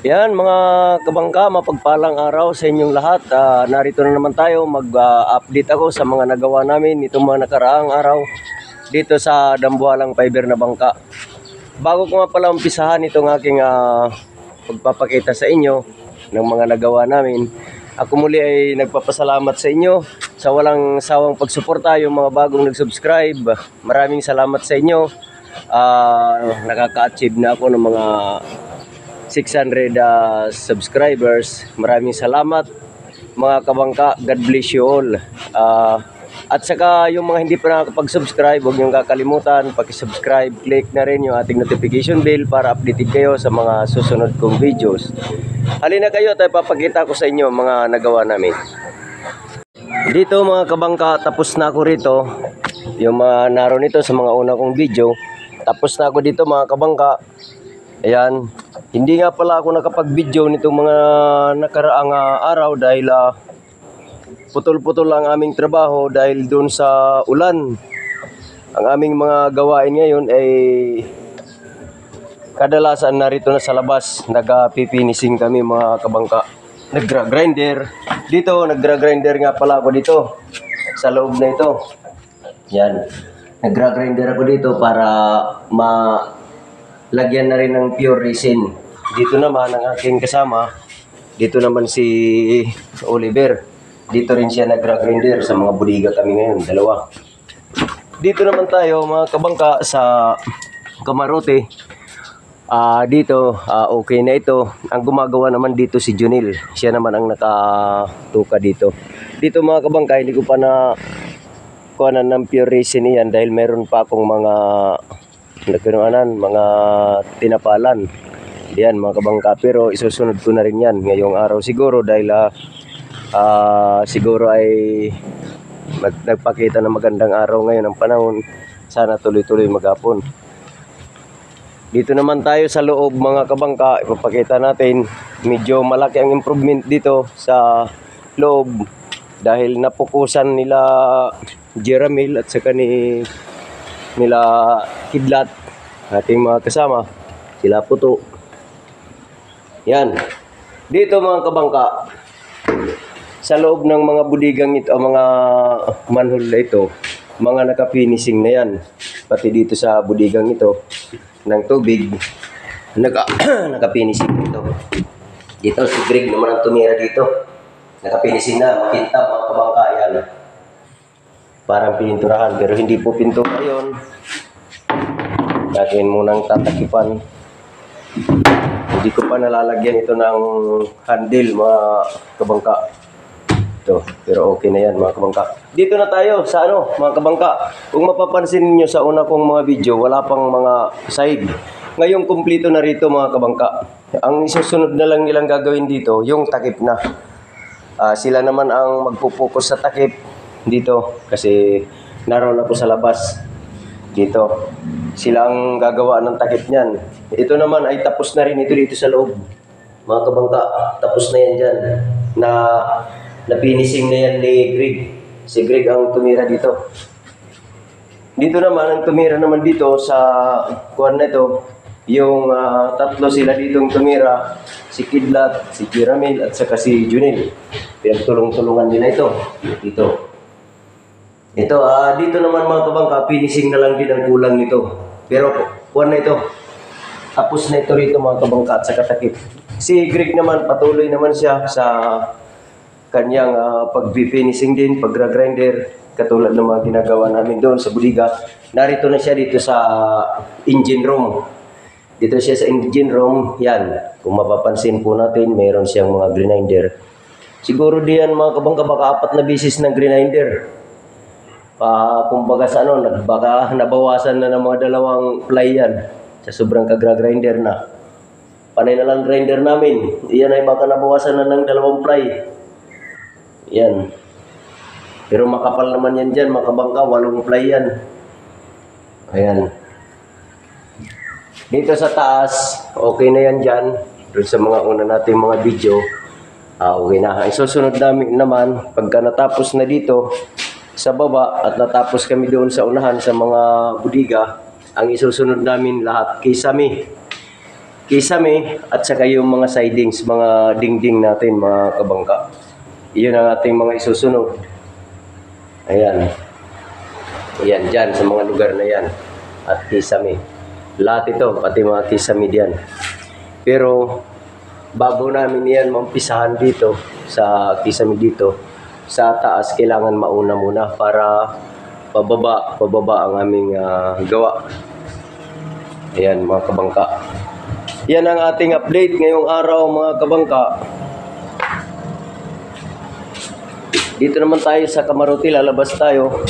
Yan mga kabangka, mapagpalang araw sa inyong lahat. Narito na naman tayo, mag-update ako sa mga nagawa namin itong mga nakaraang araw dito sa Dambuhalang Fiber na bangka. Bago ko nga pala umpisahan itong aking pagpapakita sa inyo ng mga nagawa namin, ako muli ay nagpapasalamat sa inyo sa walang sawang pagsuporta, yung mga bagong nag-subscribe. Maraming salamat sa inyo. Nakaka-achieve na ako ng mga 600 subscribers. Maraming salamat mga kabangka. God bless you all. At saka yung mga hindi pa nakakapag-subscribe, huwag niyong kakalimutan paki-subscribe, click na rin yung ating notification bell para updated kayo sa mga susunod kong videos. Halina kayo, tayo papakita ko sa inyo mga nagawa namin. Dito mga kabangka, tapos na ako rito. Yung mga naroon nito sa mga una kong video, tapos na ako dito mga kabangka. Ayan, hindi nga pala ako nakapag-video nitong mga nakaraang araw dahil putol-putol ang aming trabaho dahil doon sa ulan. Ang aming mga gawain ngayon ay kadalasan narito na sa labas. Nagpipinising kami mga kabangka. Nagra-grinder. Dito, nagra-grinder nga pala ako dito sa loob na ito. Yan, nagra-grinder ako dito para lagyan na rin ng pure resin. Dito naman ang aking kasama. Dito naman si Oliver. Dito rin siya nagra-grinder. Sa mga budiga kami ngayon, dalawa. Dito naman tayo mga kabangka sa Kamarote. Dito, okay na ito. Ang gumagawa naman dito si Junil. Siya naman ang nakatuka dito. Dito mga kabangka, hindi ko pa na kuhanan ng pure resin yan dahil meron pa akong mga mga tinapalan. Yan mga kabangka, pero isusunod ko na rin yan ngayong araw siguro dahil siguro ay nagpakita ng magandang araw ngayon ang panahon. Sana tuloy-tuloy maghapon. Dito naman tayo sa loob mga kabangka, ipapakita natin medyo malaki ang improvement dito sa loob dahil napukusan nila Jeramil at saka nila Kidlat, ating mga kasama, sila Puto. Yan. Dito mga kabangka, sa loob ng mga budigang ito, mga manhole na ito, mga nakafinishing na yan. Pati dito sa budigang ito ng tubig, nakafinishing ito. Dito si Greg naman ang tumira dito. Nakafinishing na, makintab mga kabangka, yan. Parang pininturahan pero hindi po pintura yun. Natin munang tatakipan. Hindi ko pa nalalagyan ito ng handle mga kabangka. Ito, pero okay na yan mga kabangka. Dito na tayo sa mga kabangka. Kung mapapansin niyo sa una kong mga video, wala pang mga side. Ngayon kumpleto na rito mga kabangka. Ang isusunod na lang nilang gagawin dito, yung takip na. Sila naman ang magpupokus sa takip dito kasi naroon ako sa labas dito. Sila ang gagawa ng takip niyan. Ito naman ay tapos na rin ito dito sa loob mga kabangka. Tapos na yan dyan na finishing na yan ni Greg. Si Greg ang tumira dito. Dito naman ang tumira naman dito sa kuwan na ito, yung tatlo sila ditong tumira, si Kidlat, si Jeramil at saka si Junil. Pinagtulong-tulungan din na ito dito. Ito, dito naman mga kabangka, finishing na lang din ang kulang nito. Pero kuwan na ito. Tapos na ito rito mga kabangka at saka takip. Si Greg naman, patuloy naman siya sa kanyang pag-finishing din, pag-grinder. Katulad ng mga ginagawa namin doon sa budiga. Narito na siya dito sa engine room. Dito siya sa engine room. Yan, kung mapapansin po natin, mayroon siyang mga grinder. Siguro diyan mga kabangka, baka 4 na bisis ng grinder. Kumbaga sa baka nabawasan na ng mga 2 ply yan sa sobrang kagra-grinder na. Panay na lang grinder namin. Iyan ay baka nabawasan na ng 2 ply. Yan. Pero makapal naman yan dyan, mga kabangka, 8 ply yan. Ayan. Dito sa taas, okay na yan dyan. Doon sa mga una nating mga video, okay na. Ang susunod naman, pagka natapos na dito, sa baba at natapos kami doon sa unahan sa mga budiga, ang isusunod namin lahat kisame. kisame at saka yung mga sidings, mga dingding natin mga kabangka. Iyon ang ating mga isusunod. Ayan. Ayan, dyan sa mga lugar na yan. At kisame. Lahat ito, pati mga kisame diyan. Pero bago namin yan mampisahan dito, sa kisame dito, sa taas, kailangan mauna muna para pababa ang aming gawa. Ayan mga kabangka. Yan ang ating update ngayong araw mga kabangka. Dito naman tayo sa Kamaruti, lalabas tayo.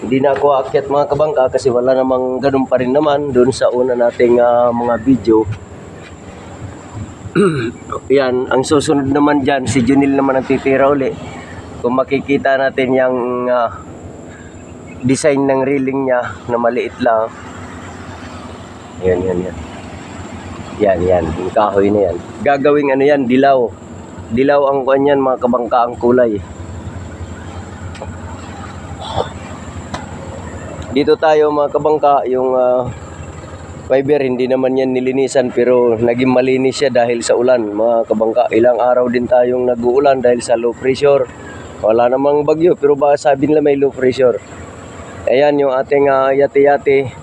Hindi na ako aakyat mga kabangka kasi wala namang ganun pa rin naman doon sa una nating mga video. Yan, ang susunod naman dyan, si Junil naman ang titira uli. Kung makikita natin yung design ng railing niya na maliit lang. Yan. Yan, yung kahoy na yan. Gagawing ano yan, dilaw. Dilaw ang kuwan yan mga kabangka, ang kulay. Dito tayo mga kabangka, yung fiber, hindi naman yan nilinisan pero naging malinis siya dahil sa ulan mga kabangka. Ilang araw din tayong nag-uulan dahil sa low pressure. Wala namang bagyo pero baka sabi nila may low pressure. Ayan yung ating yati-yati.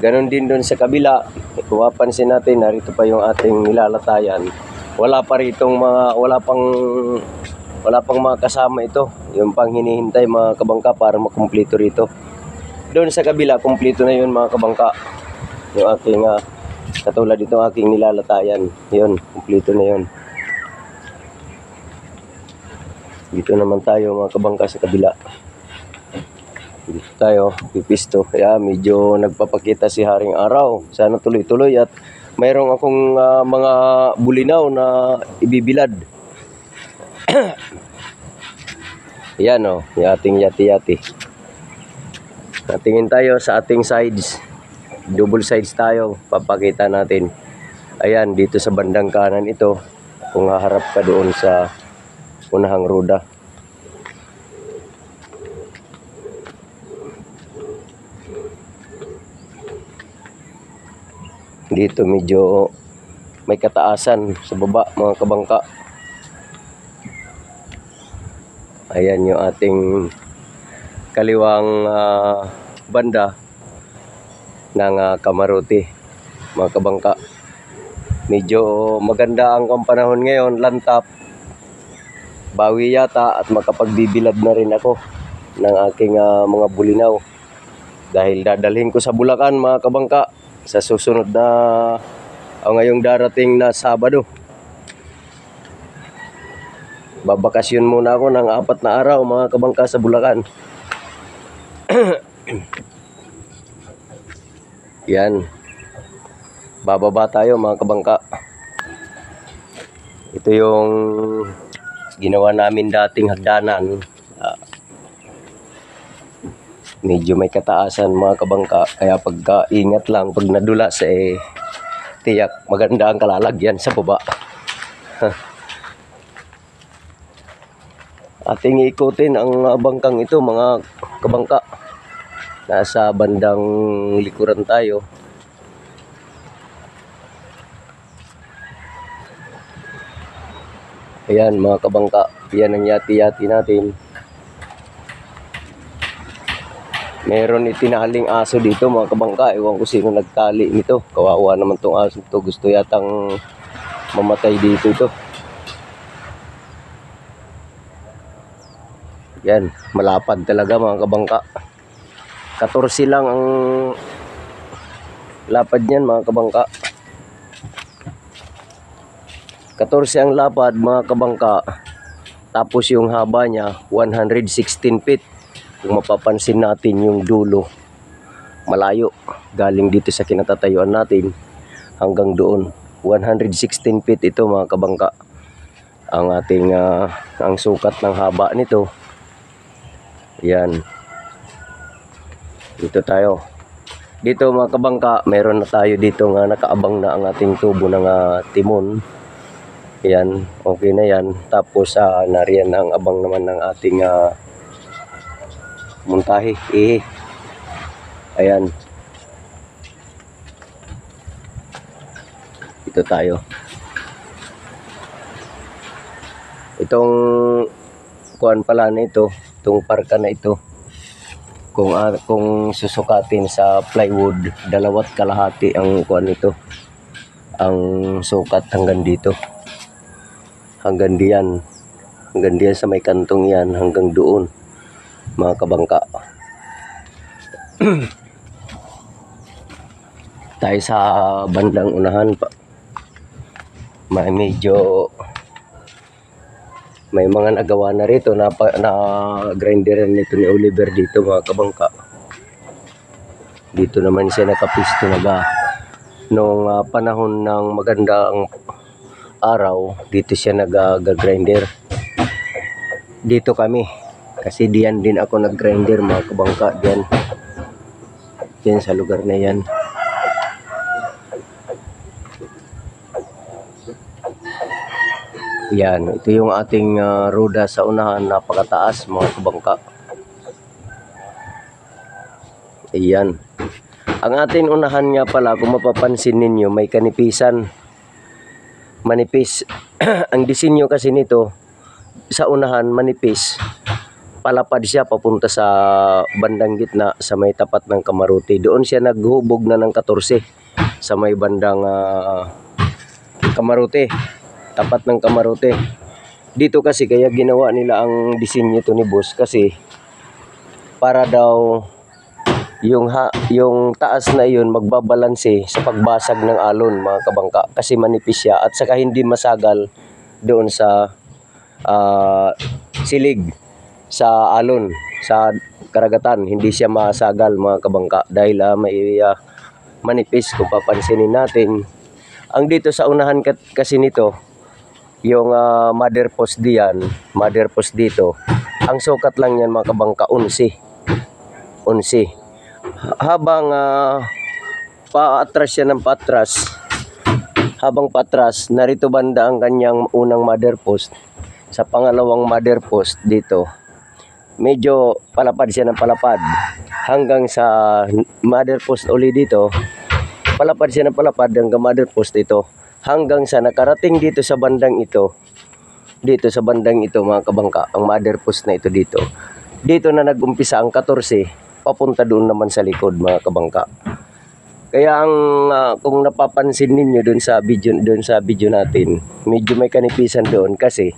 Ganon din doon sa kabila. Kung mapansin natin, narito pa yung ating nilalatayan. Wala pang mga kasama ito. Yung pang hinihintay mga kabangka para makumpleto rito. Doon sa kabila, kumpleto na yun mga kabangka. Yung aking, katulad dito aking nilalatayan. Yun, kumpleto na yun. Dito naman tayo mga kabangka sa kabila. Dito tayo, pipisto. Kaya medyo nagpapakita si Haring Araw. Sana tuloy-tuloy at mayroong akong mga bulinaw na ibibilad. Yan o, yung ating yati-yati. Natingin tayo sa ating sides. Double sides tayo, papakita natin. Ayan, dito sa bandang kanan ito. Kung haharap ka doon sa unahang ruda. Dito medyo may kataasan sa baba mga kabangka. Ayan yung ating kaliwang banda ng Kamaruti mga kabangka. Medyo maganda ang panahon ngayon, lantap. Bawi yata at makapagbibilad na rin ako ng aking mga bulinaw. Dahil dadalhin ko sa Bulacan mga kabangka sa susunod na ngayong darating na Sabado. Babakasyon muna ako ng 4 na araw mga kabangka sa Bulacan. Yan. Bababa tayo mga kabangka. Ito yung ginawa namin dating hagdanan. Medyo may kataasan mga kabangka. Kaya pagka-ingat lang, pag nadulas tiyak maganda ang kalalagyan sa baba. Ating ikutin ang bangkang ito mga kabangka. Nasa bandang likuran tayo. Ayan mga kabangka. Yan ang yati-yati natin. Meron itinaling aso dito mga kabangka. Ewan ko sino nagtali nito. Kawawa naman tong aso ito. Gusto yatang mamatay dito ito. Yan. Malapad talaga mga kabangka. 14 lang ang lapad niyan mga kabangka. 14 ang lapad mga kabangka. Tapos yung haba niya 116 feet. Kung mapapansin natin yung dulo, malayo. Galing dito sa kinatatayuan natin hanggang doon. 116 feet ito mga kabangka. Ang ating ang sukat ng haba nito. Yan. Dito tayo. Dito mga kabangka, meron na tayo dito nga nakaabang na ang ating tubo ng timon. Yan, okay na yan. Tapos nariyan ang abang naman ng ating muntahe. Ayan. dito tayo. Itong kuan pala na ito, itong parka na ito, kung susukatin sa plywood, 2.5 ang kuan nito. Ang sukat hanggang dito. Hanggang diyan sa may kantong yan, hanggang doon, mga kabangka. Tayo sa bandang unahan pa. May mga nagawa na rito na grinderan nito ni Oliver dito, mga kabangka. Dito naman siya nakapisto nung panahon ng magandang araw, dito siya nag-grinder. Dito kami kasi diyan din ako nag-grinder, mga kabangka, diyan sa lugar na yan. Yan, ito yung ating roda sa unahan, napakataas, mga kabangka. Ayan. Ang ating unahan nga pala, kung mapapansin ninyo, may kanipisan. Manipis. Ang disenyo kasi nito, sa unahan, manipis. Palapad siya papunta sa bandang gitna, sa may tapat ng kamaruti. Doon siya naghubog na ng 14 sa may bandang kamaruti. Tapat ng kamarote. Dito kasi kaya ginawa nila ang disenyo ito ni boss kasi para daw yung taas na yun magbabalanse sa pagbasag ng alon, mga kabangka, kasi manipis siya at saka hindi masagal doon sa silig sa alon, sa karagatan. Hindi siya masagal, mga kabangka, dahil may manipis. Kung papansinin natin, ang dito sa unahan kasi nito, yung mother post dito, ang sukat lang yan, mga kabangka, 11. Habang paatras siya ng paatras, narito banda ang kanyang unang mother post. Sa pangalawang mother post dito, medyo palapad siya ng palapad. Hanggang sa mother post uli dito, palapad siya ng palapad hanggang mother post ito. Hanggang sa nakarating dito sa bandang ito, mga kabangka, ang mother post na ito dito. Dito na nag-umpisa ang 14, papunta doon naman sa likod, mga kabangka. Kaya kung napapansin ninyo doon sa video natin, medyo may kanipisan doon kasi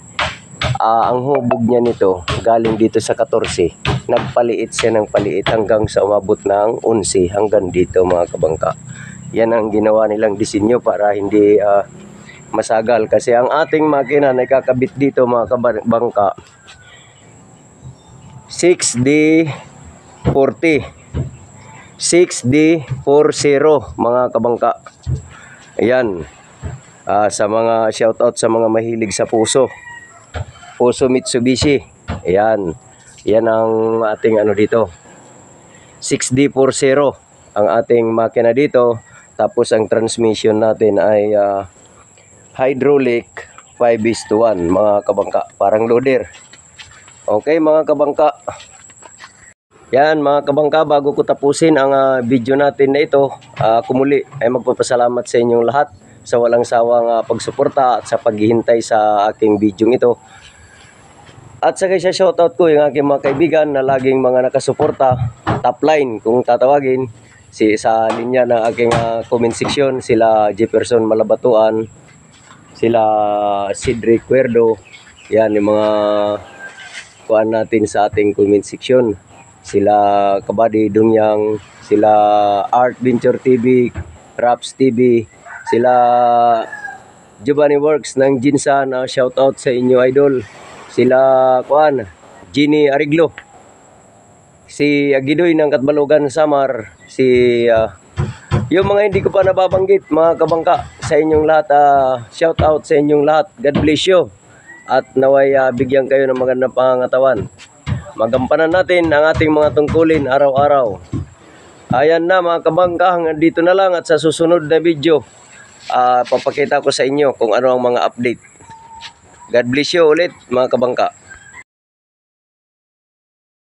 ang hubog niya nito galing dito sa 14, nagpaliit siya ng paliit hanggang sa umabot ng 11 hanggang dito, mga kabangka. Yan ang ginawa nilang disenyo para hindi masagal. Kasi ang ating makina na ikakabit dito, mga kabangka, 6D40, mga kabangka. Ayan, sa mga shoutout sa mga mahilig sa Puso Mitsubishi. Ayan, yan ang ating dito, 6D40 ang ating makina dito. Tapos ang transmission natin ay hydraulic 5:1, mga kabangka, parang loader. Okay, mga kabangka. Yan, mga kabangka, bago ko tapusin ang video natin na ito, kumuli ay magpapasalamat sa inyong lahat sa walang sawang pagsuporta at sa paghihintay sa aking video ito. At saka sa shoutout ko yung aking mga kaibigan na laging mga nakasuporta, top line kung tatawagin, sa linya ng aking comment section, sila Jefferson Malabatuan, sila Cedric Cuerdo. Yan yung mga kuan natin sa ating comment section. Sila Kabady Dunyang, sila Art Venture TV, Raps TV, sila Giovanni Works ng Jinsan, shoutout sa inyo, idol. Sila Ginny Ariglo, si Agidoy ng Katbalogan Samar, yung mga hindi ko pa nababanggit, mga kabangka, sa inyong lahat, shout out sa inyong lahat. God bless you at naway bigyan kayo ng magandang pangangatawan. Magampanan natin ang ating mga tungkulin araw-araw. Ayan na, mga kabangka, hanggang dito na lang at sa susunod na video papakita ko sa inyo kung ano ang mga update. God bless you ulit, mga kabangka.